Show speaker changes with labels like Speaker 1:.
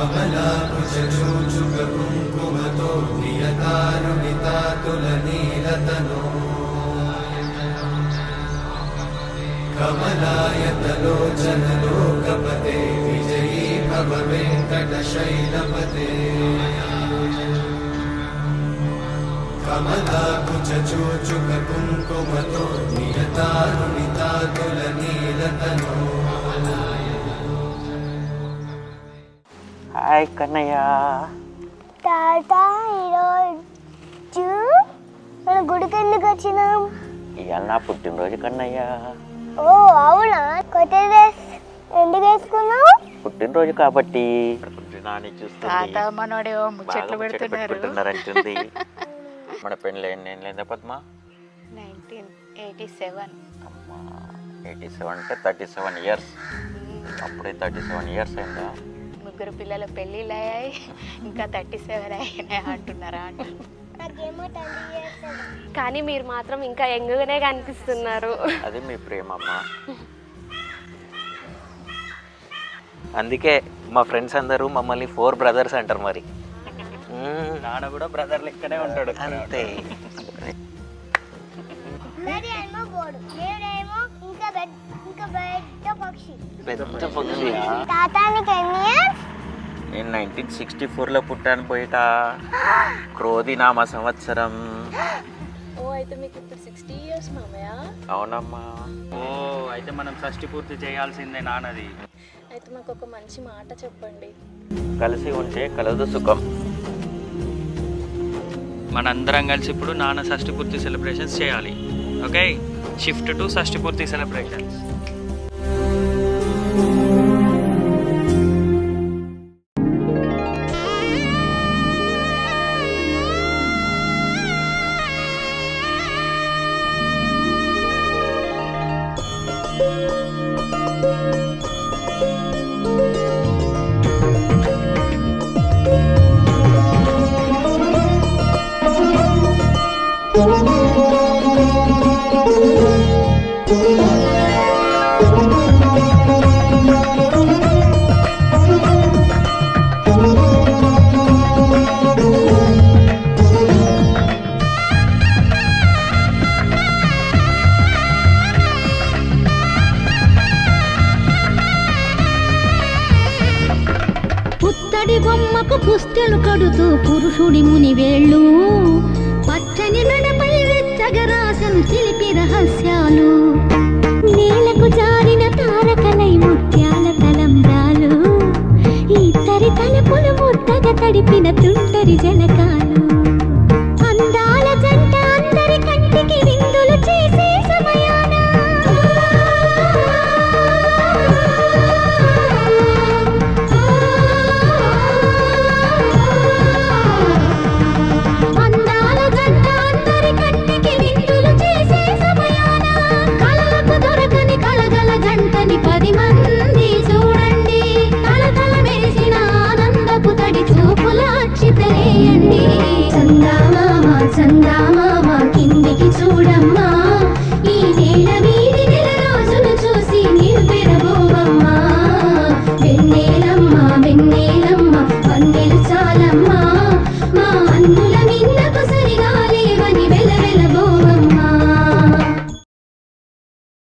Speaker 1: కమలాకుచూచుక కుంకుమతో నియతారుణితాతుల నీలతనో కమలాయతలోచన లోకపతే విజయీ భవ వెంకటశైలపతే కమలాకుచూచుక కుంకుమతో నియతారుణితాతుల నీలతనో.
Speaker 2: హాయ్ కన్నయ్య.
Speaker 3: తాత ఈరోజు మన గుడికి ఎందుకు వచ్చినాం?
Speaker 2: ఇవాళ నా పుట్టినరోజు కన్నయ్య.
Speaker 3: ఓ అవునా? కొత్త డ్రెస్ ఎందుకు వేసుకున్నావు?
Speaker 2: పుట్టినరోజు కాబట్టి
Speaker 4: తాత మనోడేవో ముచ్చట్లు
Speaker 2: పెడుతున్నారంటుంది. మన పెళ్ళి ఎన్ని లేదా పద్మ?
Speaker 4: 1987.
Speaker 2: అమ్మా 87 అంటే 37 ఇయర్స్. అప్పుడే 37 ఇయర్స్ అయిందా?
Speaker 4: ముగ్గురు పిల్లల పెళ్ళిళ్ళు అయ్యాయి, ఇంకా 37 అయినాయి అంటున్నారా?
Speaker 5: కానీ మీరు మాత్రం ఇంకా యంగ్గానే కనిపిస్తున్నారు.
Speaker 2: అది మీ ప్రేమ అమ్మా. అందుకే మా ఫ్రెండ్స్ అందరూ మమ్మల్ని 4 బ్రదర్స్ అంటారు. మరి నాన్న కూడా బ్రదర్ లెక్కనే ఉంటాడు. అంతే. పెద్ద పక్షి. నేను 1964లో పుట్టాను పోయిట. క్రోధి నామ సంవత్సరం.
Speaker 4: ఓ అయితే మీకు ఇప్పుడు 60 ఇయర్స్ మామయ్య?
Speaker 2: అవునమ్మా.
Speaker 6: ఓ అయితే మనం షష్టి పూర్తి చేయాల్సిందే నాన్నది.
Speaker 4: అయితే మాకు ఒక మంచి మాట చెప్పండి.
Speaker 2: కలిసి ఉంటే కలదు సుఖం.
Speaker 6: మనందరం కలిసి ఇప్పుడు నాన్న షష్టి పూర్తి సెలబ్రేషన్స్ చేయాలి. ఓకే, షిఫ్ట్ టు షష్టి పూర్తి సెలబ్రేషన్స్.
Speaker 7: పుత్తడి బొమ్మకు పుస్తెలు కడుతూ పురుషుడి ముని వేళ్ళు పచ్చని నడపై వెచ్చగరాసను చిలిపి రహస్యాలు నేలకు జారిన తారకలై ముత్యాల తలంబ్రాలు ఇద్దరి తలపులు ముద్దగా తడిపిన తుంటరి జనకాలు అందాల జంట అందరి కంటికి విందులు చేసే సమయాన చందామామ కిందికి చూడమ్మా ఈ నేల వీడి నెల రోజులు చూసి నివ్వెరబోవమ్మా వెన్నెలమ్మ వెన్నెలమ్మ వన్నెలు చాలమ్మా